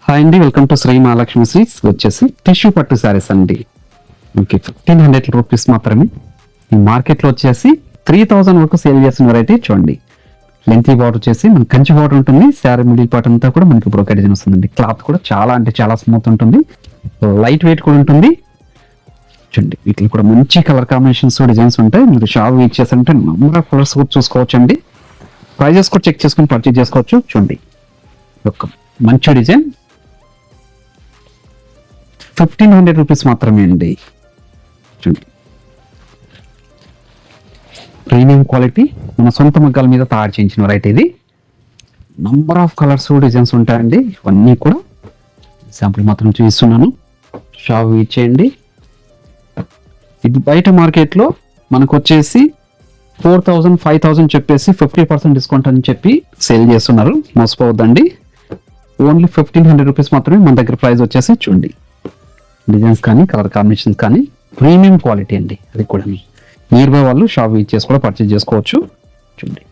Hi అండి, welcome to Shri Mahalakshmi sweets. వచ్చేసి tissue పట్టు శారీస్ అండి. ఓకే, 1500 రూపీస్ మాత్రమే. ఈ మార్కెట్లో వచ్చేసి 3000 వరకు సేల్ చేసిన వెరైటీ చూడండి. లెంతీ బార్డర్ వచ్చేసి మన కంచి బార్డర్ ఉంటుంది. శారీ మిడిల్ పార్ట్ అంతా కూడా మనకి బ్రోకెట్ డిజైన్ వస్తుందండి. క్లాత్ కూడా చాలా అంటే చాలా స్మూత్ ఉంటుంది. లైట్ వెయిట్ కూడా ఉంటుంది. చూడండి, వీటిలో కూడా మంచి కలర్ కాంబినేషన్స్ డిజైన్స్ ఉంటాయి. మీరు షాప్ యూజ్ చేస్తారంటే నెంబర్ ఆఫ్ కలర్స్ కూడా చూసుకోవచ్చు అండి. ప్రైజెస్ కూడా చెక్ చేసుకుని పర్చేజ్ చేసుకోవచ్చు. చూడండి, ఒక మంచి డిజైన్ 1500 రూపీస్ మాత్రమే అండి. చూడండి, ప్రీమియం క్వాలిటీ మన సొంత మగ్గాల మీద తయారు చేయించిన వెరైటీ ఇది. నంబర్ ఆఫ్ కలర్స్ డిజైన్స్ ఉంటాయండి. ఇవన్నీ కూడా శాంపుల్ మాత్రం చూపిస్తున్నాను. షాప్ ఇచ్చేయండి. ఇది బయట మార్కెట్లో మనకు వచ్చేసి 4000 5000 చెప్పేసి 50% డిస్కౌంట్ అని చెప్పి సేల్ చేస్తున్నారు. మోసపోవద్దండి. ఓన్లీ 1500 రూపీస్ మాత్రమే మన దగ్గర. ప్రైస్ వచ్చేసి చూడండి, డిజైన్స్ కానీ కలర్ కాంబినేషన్స్ కానీ ప్రీమియం క్వాలిటీ అండి. అది కూడా నియర్ బై వాళ్ళు షాప్ యూజ్ చేసి కూడా పర్చేజ్ చేసుకోవచ్చు. చూడండి.